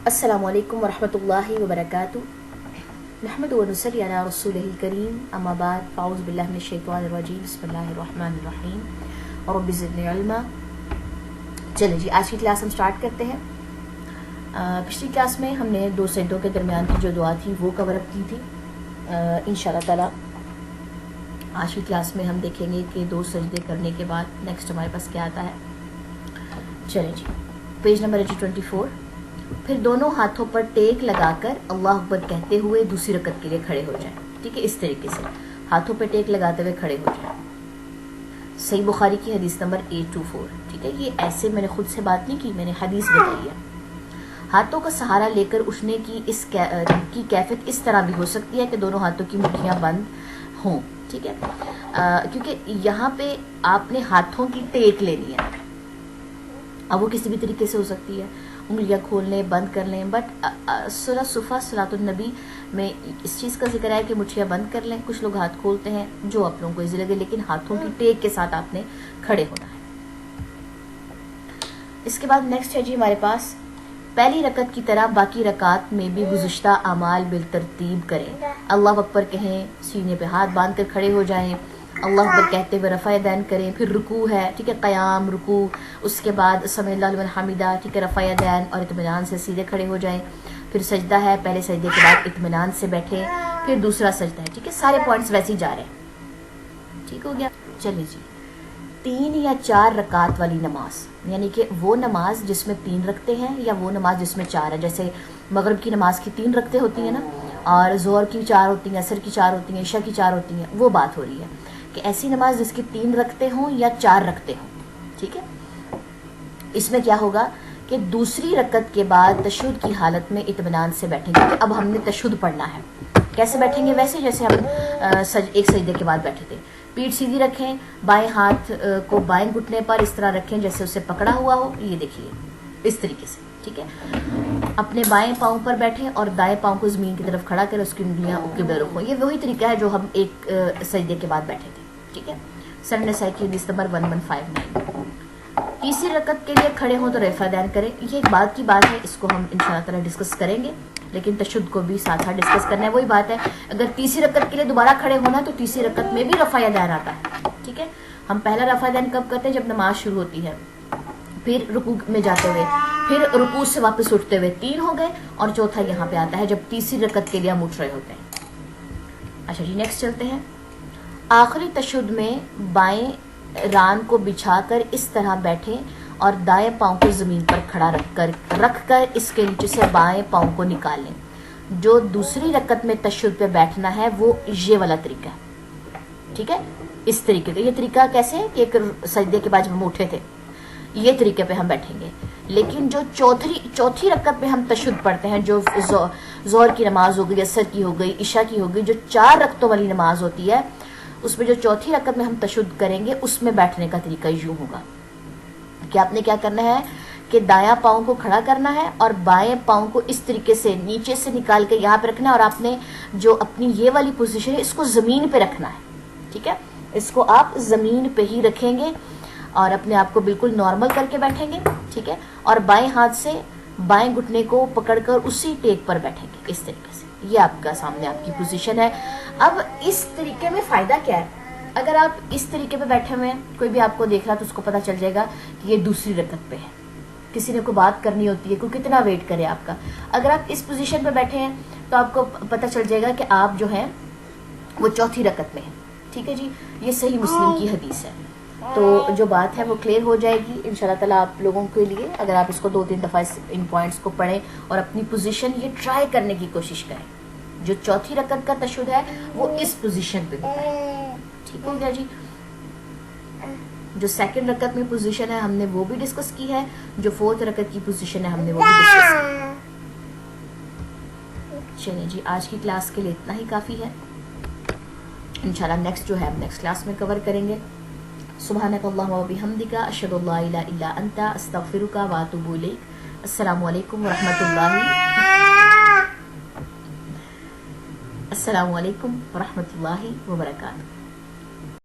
السلام علیکم ورحمۃ اللہ وبرکاتہ نحمدہ و نصلی علی رسولہ الکریم اما بعد فاعوذ باللہ من الشیطان الرجیم بسم اللہ الرحمن الرحیم رب زدنی علما۔ چلیں جی آج کی کلاس ہم سٹارٹ کرتے ہیں۔ پچھلی کلاس میں ہم نے دو سجدوں کے درمیان کی جو دعا تھی وہ کور اپ کی تھی۔ انشاءاللہ تعالی آج کی کلاس میں ہم دیکھیں گے کہ دو سجدے کرنے کے بعد نیکسٹ ہمارے پاس کیا آتا ہے۔ چلیں جی پیج نمبر 24۔ پھر دونوں ہاتھوں پر ٹیک لگا کر اللہ اکبر کہتے ہوئے دوسری رکعت کے لیے کھڑے ہو جائیں۔ ٹھیک ہے، اس طریقے سے ہاتھوں پہ ٹیک لگاتے ہوئے کھڑے ہو جائیں۔ صحیح بخاری کی حدیث نمبر 824۔ ٹھیک ہے، یہ ایسے میں نے خود سے بات نہیں کی، میں نے حدیث بتائی ہے۔ ہاتھوں کا سہارا لے کر اٹھنے کی کی کیفیت اس طرح بھی ہو سکتی ہے کہ دونوں ہاتھوں کی مٹھیاں بند ہوں۔ ٹھیک ہے، کیونکہ یہاں پہ آپ نے ہاتھوں کی ٹیک لینی ہے۔ اب وہ کسی بھی طریقے سے ہو سکتی ہے، انگلیاں کھول لیں، بند کر لیں، بٹ سورہ صفا صلاۃ النبی میں اس چیز کا ذکر ہے کہ مٹھیاں بند کر لیں۔ کچھ لوگ ہاتھ کھولتے ہیں، جو آپ لوگوں کو ایزی لگے، لیکن ہاتھوں کی ٹیک کے ساتھ آپ نے کھڑے ہونا ہے۔ اس کے بعد نیکسٹ ہے جی ہمارے پاس پہلی رکعت کی طرح باقی رکعات میں بھی گزشتہ اعمال بالترتیب کریں۔ اللہ اکبر کہیں، سینے پہ ہاتھ باندھ کر کھڑے ہو جائیں، اللہ اکبر کہتے ہوئے رفع یدین کریں، پھر رکوع ہے، ٹھیک ہے، قیام، رکوع، اس کے بعد سمع اللہ لمن حمدہ، ٹھیک ہے، رفع یدین اور اطمینان سے سیدھے کھڑے ہو جائیں، پھر سجدہ ہے، پہلے سجدے کے بعد اطمینان سے بیٹھیں، پھر دوسرا سجدہ ہے۔ ٹھیک ہے، سارے پوائنٹس ویسے ہی جا رہے ہیں۔ ٹھیک ہو گیا، چلیے جی 3 یا 4 رکعات والی نماز، یعنی کہ وہ نماز جس میں 3 رکعتیں ہیں یا وہ نماز جس میں 4 ہے، جیسے مغرب کی نماز کی 3 رکعتیں ہوتی ہیں نا، اور ظہر کی 4 ہوتی ہیں، عصر کی 4 ہوتی ہیں، عشاء کی 4 ہوتی ہیں، وہ بات ہو رہی ہے کہ ایسی نماز جس کی 3 رکعتیں ہوں یا 4 رکعتیں ہوں۔ ٹھیک ہے، اس میں کیا ہوگا کہ دوسری رکعت کے بعد تشہد کی حالت میں اطمینان سے بیٹھیں گے، کہ اب ہم نے تشہد پڑھنا ہے۔ کیسے بیٹھیں گے؟ ویسے جیسے ہم ایک سجدے کے بعد بیٹھے تھے۔ پیٹھ سیدھی رکھیں، بائیں ہاتھ کو بائیں گھٹنے پر اس طرح رکھیں جیسے اسے پکڑا ہوا ہو، یہ دیکھیے اس طریقے سے۔ ٹھیک ہے، اپنے بائیں پاؤں پر بیٹھیں اور دائیں پاؤں کو زمین کی طرف کھڑا کریں، اس کی انگلیاں قبلہ رخ ہوں۔ یہ وہی طریقہ ہے جو ہم ایک سجدے کے بعد بیٹھے تھے۔ ٹھیک ہے، سنن نسائی کی حدیث نمبر 1159۔ تیسری رکعت کے لیے کھڑے ہوں تو رفع یدین کریں۔ یہ ایک بات کی بات ہے، اس کو ہم انشاءاللہ تعالی ڈسکس کریں گے، لیکن تشہد کو بھی ساتھ ساتھ ڈسکس کرنا ہے۔ وہی بات ہے، اگر تیسری رکعت کے لیے دوبارہ کھڑے ہونا تو تیسری رکعت میں بھی رفع یدین آتا ہے۔ ٹھیک ہے، ہم پہلا رفع یدین کب کرتے ہیں؟ جب نماز شروع ہوتی ہے، پھر رکوع میں جاتے ہوئے، پھر رکوع سے واپس اٹھتے ہوئے 3 ہو گئے، اور چوتھا یہاں پہ آتا ہے جب تیسری رکعت کے لیے ہم اٹھ رہے ہوتے ہیں۔ اچھا جی نیکسٹ چلتے ہیں۔ آخری تشہد میں بائیں ران کو بچھا کر اس طرح بیٹھیں اور دائیں پاؤں کو زمین پر کھڑا رکھ کر اس کے نیچے سے بائیں پاؤں کو نکال لیں۔ جو دوسری رکعت میں تشہد پہ بیٹھنا ہے وہ یہ والا طریقہ ہے۔ ٹھیک ہے، اس طریقے سے۔ یہ طریقہ کیسے ہے کہ ایک سجدے کے بعد جب ہم اٹھے تھے، یہ طریقے پہ ہم بیٹھیں گے۔ لیکن جو چوتھی رکعت میں ہم تشہد پڑھتے ہیں، جو ظہر کی نماز ہو گئی، عصر کی ہو گئی، عشاء کی ہو گئی، جو 4 رکعتوں والی نماز ہوتی ہے، اس میں جو چوتھی رکعت میں ہم تشہد کریں گے، اس میں بیٹھنے کا طریقہ یوں ہوگا کہ آپ نے کیا کرنا ہے کہ دایاں پاؤں کو کھڑا کرنا ہے اور بائیں پاؤں کو اس طریقے سے نیچے سے نکال کے یہاں پہ رکھنا ہے، اور آپ نے جو اپنی یہ والی پوزیشن ہے اس کو زمین پہ رکھنا ہے۔ ٹھیک ہے، اس کو آپ زمین پہ ہی رکھیں گے اور اپنے آپ کو بالکل نارمل کر کے بیٹھیں گے۔ ٹھیک ہے، اور بائیں ہاتھ سے بائیں گھٹنے کو پکڑ کر اسی ٹیک پر بیٹھیں گے، اس طریقے سے۔ یہ آپ کا سامنے آپ کی پوزیشن ہے۔ اب اس طریقے میں فائدہ کیا ہے؟ اگر آپ اس طریقے پہ بیٹھے ہوئے ہیں، کوئی بھی آپ کو دیکھ رہا تو اس کو پتہ چل جائے گا کہ یہ دوسری رکعت پہ ہے، کسی نے کوئی بات کرنی ہوتی ہے، کوئی کتنا ویٹ کرے آپ کا۔ اگر آپ اس پوزیشن پہ بیٹھے ہیں تو آپ کو پتہ چل جائے گا کہ آپ جو ہیں وہ چوتھی رکعت میں ہیں۔ ٹھیک ہے جی، یہ صحیح مسلم کی حدیث ہے۔ تو جو بات ہے وہ کلیئر ہو جائے گی انشاءاللہ تعالیٰ آپ لوگوں کے لیے، اگر آپ اس کو 2-3 دفعہ ان پوائنٹس کو پڑھیں اور اپنی پوزیشن یہ ٹرائی کرنے کی کوشش کریں۔ جو چوتھی رکعت کا تشہد ہے وہ اس پوزیشن پہ ہوتا ہے۔ ٹھیک ہو گیا جی، جو سیکنڈ رکعت میں پوزیشن ہے ہم نے وہ بھی ڈسکس کی ہے، جو 4تھ رکعت کی پوزیشن ہے ہم نے وہ بھی ڈسکس کی۔ چلیں جی آج کی کلاس کے لیے اتنا ہی کافی ہے، انشاءاللہ نیکسٹ جو ہے ہم نیکسٹ کلاس میں کور کریں گے۔ سبحانک اللہم و بحمدک، اشہد ان لا الہ الا انت، استغفرک و اتوب الیک۔ السلام علیکم ورحمۃ اللہ وبرکاتہ۔